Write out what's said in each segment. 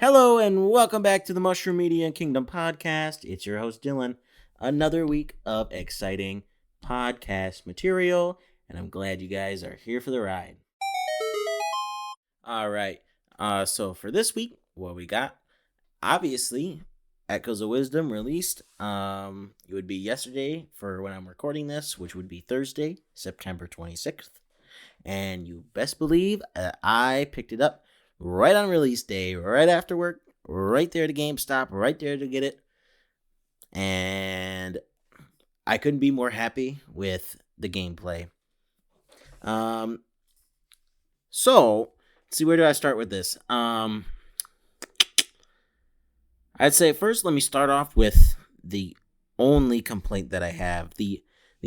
Hello and welcome back to the Mushroom Media and Kingdom Podcast. It's your host Dylan. Another week of exciting podcast material, and I'm glad you guys are here for the ride. All right. So for this week, what we got? Obviously, Echoes of Wisdom released. It would be yesterday for when I'm recording this, which would be Thursday, September 26th. And you best believe I picked it up right on release day, right after work, right there to GameStop, right there to get it. And I couldn't be more happy with the gameplay. So let's see, where do I start with this? I'd say first, let me start off with the only complaint that I have. The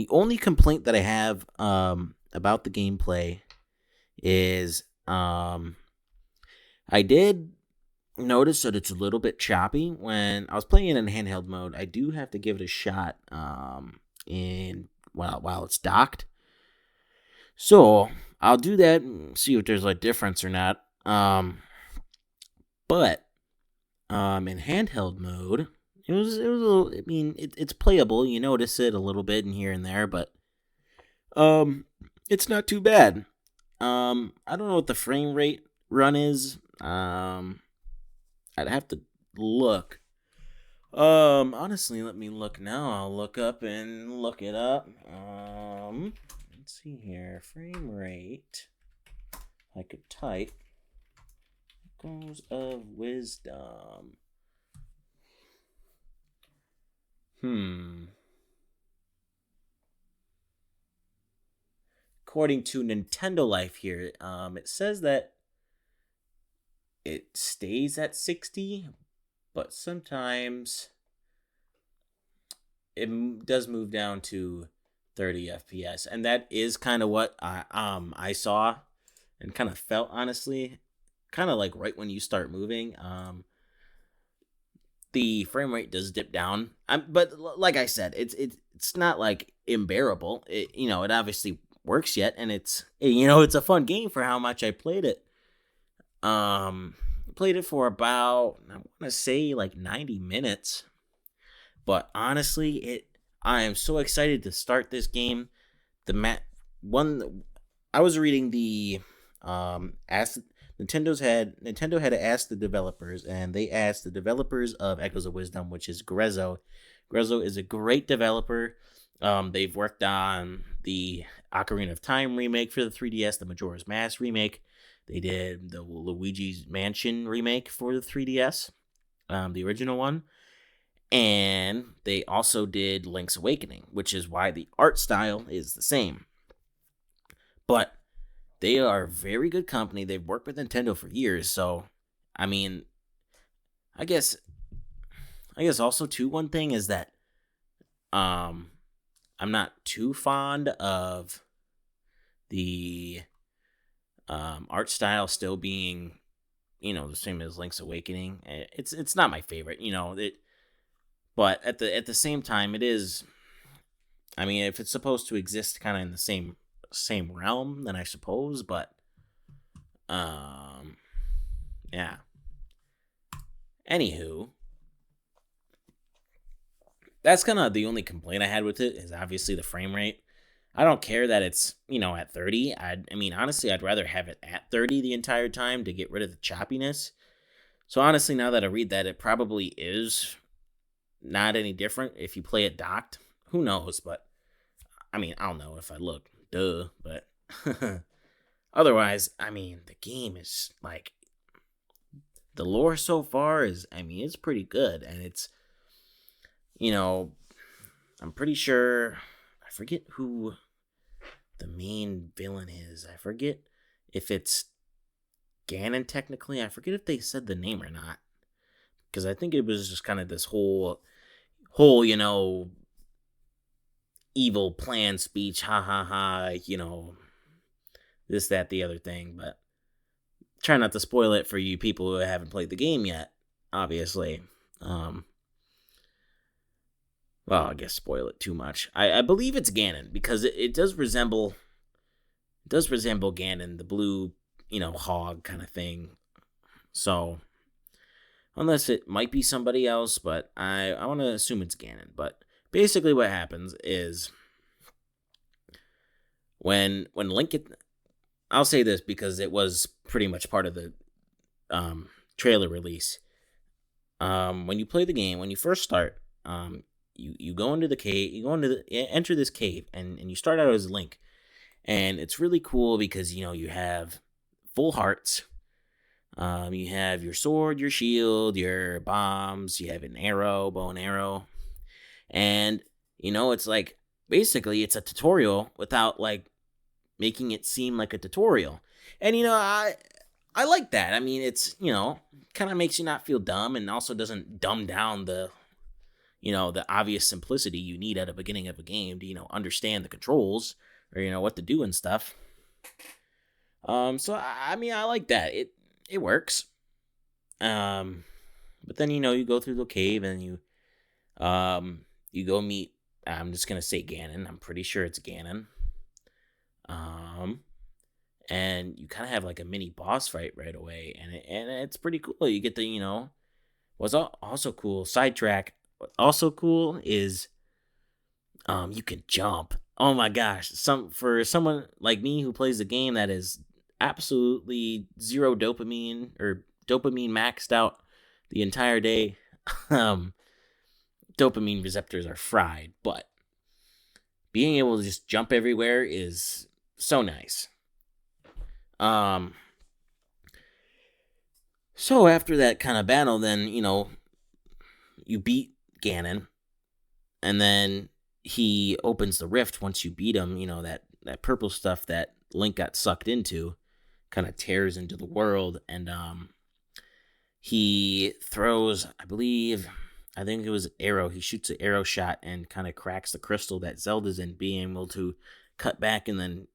only complaint that I have about the gameplay is I did notice that it's a little bit choppy when I was playing it in handheld mode. I do have to give it a shot while it's docked. So I'll do that and see if there's a difference or not. But in handheld mode, it was a little. I mean, it's playable. You notice it a little bit in here and there, but it's not too bad. I don't know what the frame rate run is. I'd have to look. Honestly, let me look now. I'll look up and look it up. Let's see here. Frame rate. I could type Echoes of Wisdom. According to Nintendo Life here, it says that it stays at 60, but sometimes it does move down to 30 FPS, and that is kind of what I saw and kind of felt, honestly, kind of like right when you start moving. The frame rate does dip down, but like I said, it's not like unbearable. It obviously works yet, and it's a fun game for how much I played it. Played it for about, I want to say, like 90 minutes. But honestly, I am so excited to start this game. I was reading the Nintendo had to ask the developers, and they asked the developers of Echoes of Wisdom, which is Grezzo. Grezzo is a great developer. They've worked on the Ocarina of Time remake for the 3DS, the Majora's Mask remake. They did the Luigi's Mansion remake for the 3DS, the original one. And they also did Link's Awakening, which is why the art style is the same. But they are a very good company. They've worked with Nintendo for years. So, I mean, I guess also, too, one thing is that I'm not too fond of the art style still being, the same as Link's Awakening. It's not my favorite, but at the same time, it is. I mean, if it's supposed to exist kind of in the same realm, then I suppose. But yeah. Anywho, that's kind of the only complaint I had with it, is obviously the frame rate. I don't care that it's, at 30. I mean, honestly, I'd rather have it at 30 the entire time to get rid of the choppiness. So honestly, now that I read that, it probably is not any different if you play it docked. Who knows? But I mean, I'll know if I look. Duh. But otherwise, I mean, the game is like, the lore so far is, I mean, it's pretty good. And it's, I'm pretty sure, I forget who the main villain is. I forget if it's Ganon technically. I forget if they said the name or not. Because I think it was just kind of this whole, evil plan speech. Ha ha ha, this, that, the other thing. But try not to spoil it for you people who haven't played the game yet, obviously. Well, I guess spoil it too much. I believe it's Ganon, because it does resemble Ganon, the blue, hog kind of thing. So, unless it might be somebody else, but I want to assume it's Ganon. But basically, what happens is when Link I'll say this because it was pretty much part of the trailer release. When you play the game, when you first start, you go into the cave, enter this cave, and you start out as Link, and it's really cool because you have full hearts. You have your sword, your shield, your bombs. You have an arrow, bow and arrow, and it's like basically it's a tutorial without like making it seem like a tutorial. And I like that. I mean, it's kind of makes you not feel dumb, and also doesn't dumb down the obvious simplicity you need at the beginning of a game to understand the controls or what to do and stuff. So I mean, I like that. It works. But then you go through the cave and you go meet. I'm just gonna say Ganon. I'm pretty sure it's Ganon. And you kind of have like a mini boss fight right away, and it's pretty cool. You get the what's also cool. Sidetrack. What's also cool is you can jump. Oh my gosh! For someone like me who plays a game that is absolutely zero dopamine or dopamine maxed out the entire day, dopamine receptors are fried. But being able to just jump everywhere is so nice. So after that kind of battle, then you beat Ganon, and then he opens the rift once you beat him. That purple stuff that Link got sucked into kind of tears into the world, and he throws, I think it was an arrow. He shoots an arrow shot and kind of cracks the crystal that Zelda's in, being able to cut back and then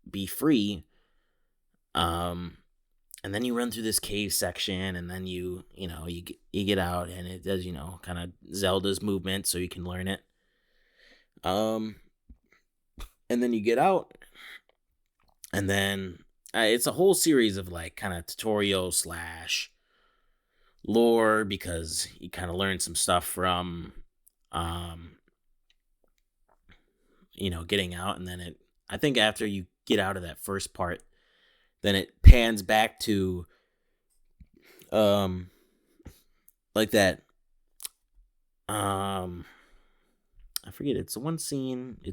be free. And then you run through this cave section, and then you get out, and it does kind of Zelda's movement, so you can learn it. And then you get out, and then it's a whole series of like kind of tutorial slash lore, because you kind of learn some stuff from getting out, and then I think after you get out of that first part, then it pans back to like that I forget, it's the one scene, I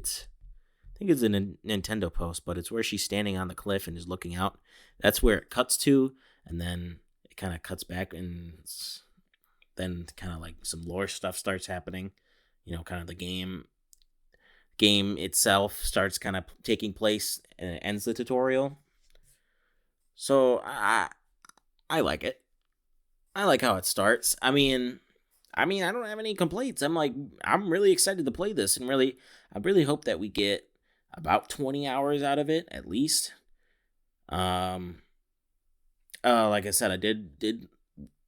think it's in a Nintendo post, but it's where she's standing on the cliff and is looking out. That's where it cuts to, and then it kind of cuts back, and then kind of like some lore stuff starts happening. Kind of the game itself starts kind of taking place, and it ends the tutorial. So I like it. I like how it starts. I mean, I don't have any complaints. I'm really excited to play this, and I really hope that we get about 20 hours out of it at least. Like I said, I did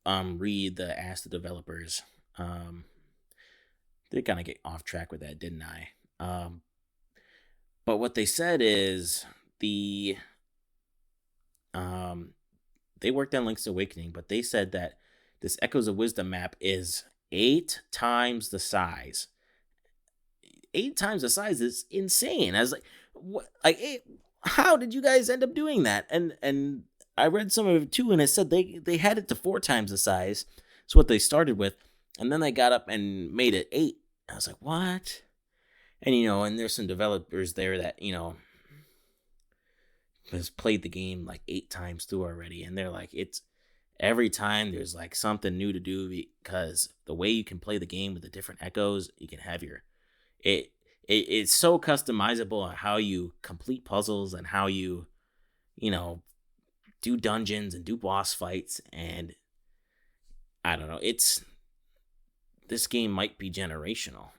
read the Ask the Developers. Did kind of get off track with that, didn't I? But what they said is they worked on Link's Awakening, but they said that this Echoes of Wisdom map is 8 times the size. 8 times the size is insane. I was like, what? Like, how did you guys end up doing that? And I read some of it too, and it said they had it to 4 times the size. That's what they started with, and then they got up and made it 8. I was like, what? And and there's some developers there that has played the game like 8 times through already, and they're like, it's every time there's like something new to do, because the way you can play the game with the different echoes, you can have it's so customizable on how you complete puzzles and how you do dungeons and do boss fights. And I don't know, this game might be generational.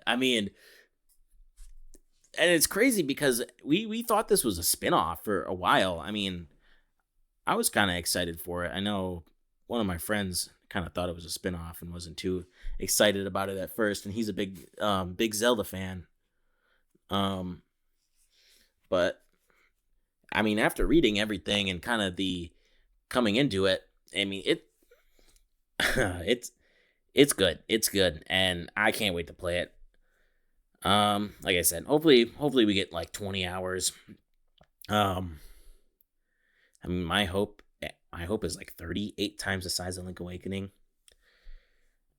I mean, and it's crazy because we thought this was a spin-off for a while. I mean, I was kind of excited for it. I know one of my friends kind of thought it was a spin-off and wasn't too excited about it at first, and he's a big Zelda fan. But I mean, after reading everything and kind of the coming into it, I mean, it's good. It's good, and I can't wait to play it. Like I said, hopefully we get like 20 hours. Um, I mean, my hope is like 38 times the size of Link Awakening.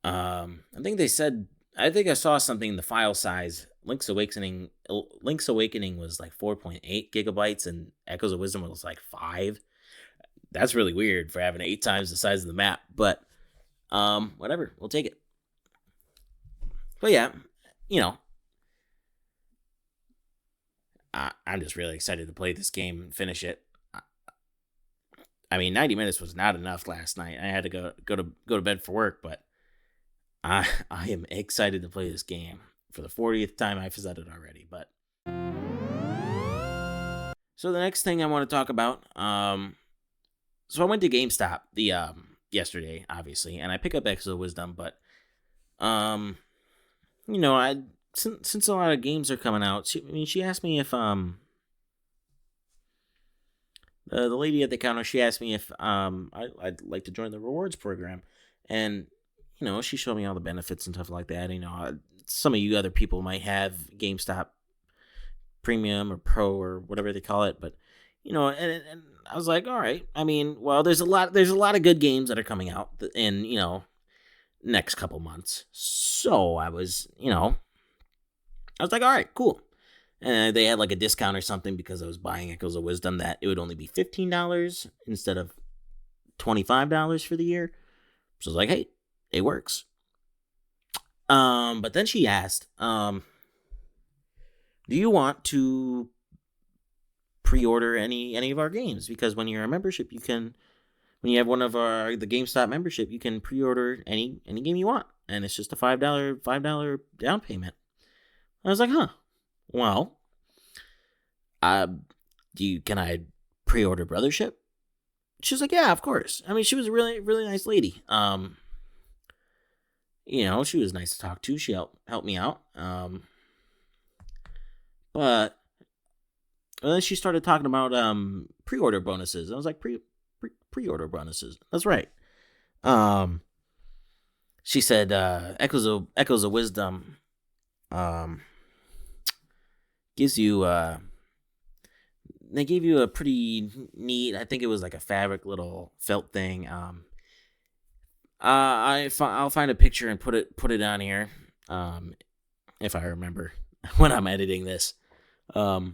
I think they said, I think I saw something. The file size, Link's Awakening was like 4.8 gigabytes, and Echoes of Wisdom was like 5. That's really weird for having 8 times the size of the map, but whatever, we'll take it. But yeah, you know, I'm just really excited to play this game and finish it. I mean, 90 minutes was not enough last night. I had to go to bed for work, but I am excited to play this game for the 40th time. I've said it already, but so the next thing I want to talk about, so I went to GameStop yesterday, obviously, and I pick up Echoes of Wisdom, but I since a lot of games are coming out, she asked me if the lady at the counter, she asked me if I'd like to join the rewards program, and she showed me all the benefits and stuff like that. Some of you other people might have GameStop Premium or Pro or whatever they call it, but and I was like, all right. I mean, well, there's a lot of good games that are coming out in next couple months, so I was like, all right, cool. And they had like a discount or something because I was buying Echoes of Wisdom that it would only be $15 instead of $25 for the year. So I was like, hey, it works. But then she asked, do you want to pre-order any of our games? Because when you're a membership, when you have one of the GameStop membership, you can pre-order any game you want, and it's just a $5 down payment. I was like, huh. Well, can I pre-order Brothership? She was like, yeah, of course. I mean, she was a really, really nice lady. She was nice to talk to. She helped me out. But then she started talking about pre-order bonuses. I was like, pre-order bonuses. That's right. She said Echoes of Wisdom gives you they gave you a pretty neat, I think it was like a fabric little felt thing. I'll find a picture and put it on here if I remember when I'm editing this. Well,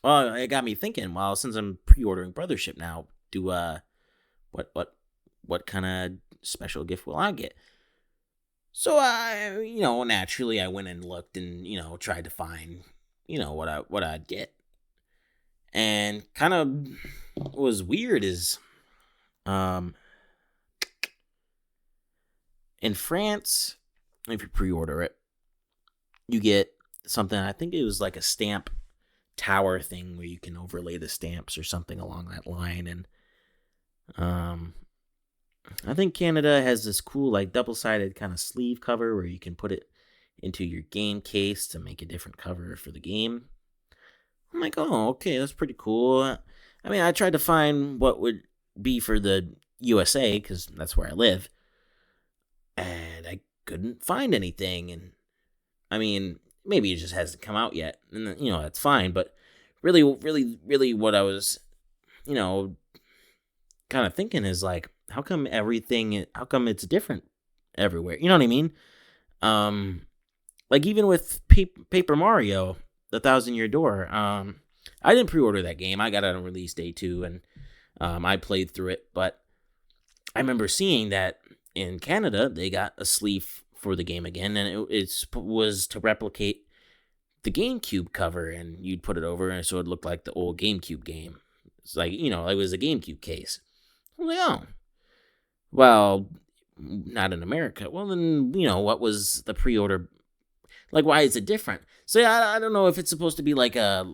it got me thinking. Well, since I'm pre-ordering Brothership now, what kind of special gift will I get? So naturally I went and looked and tried to find what I'd get. And kind of what was weird is in France, if you pre-order it, you get something, I think it was like a stamp tower thing where you can overlay the stamps or something along that line. And I think Canada has this cool like double-sided kind of sleeve cover where you can put it into your game case to make a different cover for the game. I'm like, oh, okay, that's pretty cool. I mean, I tried to find what would be for the USA because that's where I live, and I couldn't find anything. And I mean, maybe it just hasn't come out yet, and that's fine. But really, what I was, kind of thinking is like, how come it's different everywhere? You know what I mean? Like even with Paper Mario, the 1,000-Year Door, I didn't pre-order that game. I got it on release day 2, and I played through it. But I remember seeing that in Canada, they got a sleeve for the game again, and it was to replicate the GameCube cover, and you'd put it over, and so it looked like the old GameCube game. It's like, it was a GameCube case. I'm like, oh, well, not in America. Well, then, what was the pre-order? Like, why is it different? So, I don't know if it's supposed to be like a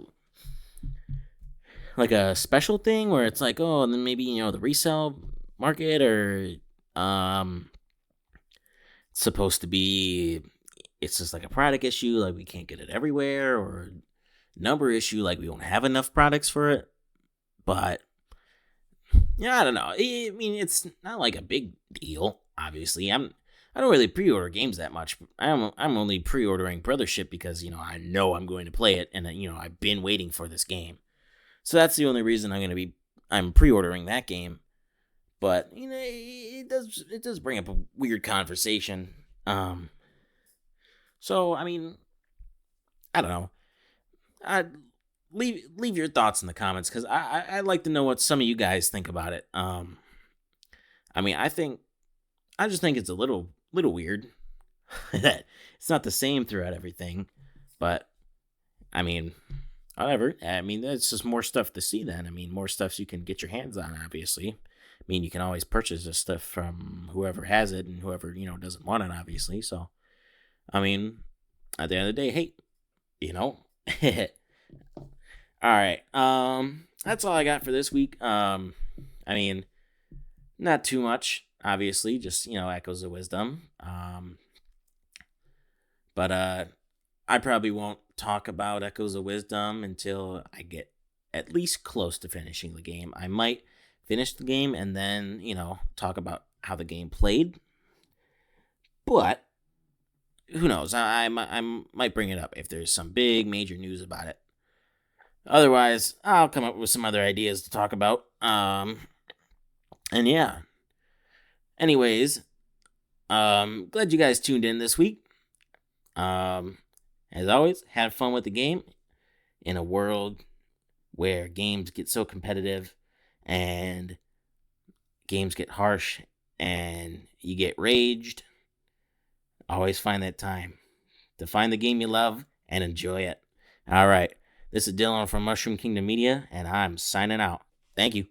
special thing where it's like, oh, and then maybe, the resale market, or it's supposed to be, it's just like a product issue, like we can't get it everywhere, or number issue, like we don't have enough products for it. But Yeah, I don't know. I mean, it's not like a big deal. Obviously, I don't really pre-order games that much. I'm only pre-ordering Brothership because I know I'm going to play it, and I've been waiting for this game. So that's the only reason I'm pre-ordering that game. But it does bring up a weird conversation. So I mean, I don't know. I leave your thoughts in the comments because I'd like to know what some of you guys think about it. I mean, I just think it's a little weird that it's not the same throughout everything, but I mean, whatever. I mean, that's just more stuff to see. Then I mean, more stuff you can get your hands on. Obviously, I mean, you can always purchase this stuff from whoever has it and whoever doesn't want it. Obviously, so I mean, at the end of the day, hey, you know. All right. That's all I got for this week. I mean, not too much, obviously, just echoes of wisdom. But I probably won't talk about Echoes of Wisdom until I get at least close to finishing the game. I might finish the game and then, talk about how the game played. But who knows? I might bring it up if there's some big major news about it. Otherwise, I'll come up with some other ideas to talk about. And yeah. Anyways, glad you guys tuned in this week. As always, have fun with the game in a world where games get so competitive and games get harsh and you get raged. Always find that time to find the game you love and enjoy it. All right. This is Dylan from Mushroom Kingdom Media, and I'm signing out. Thank you.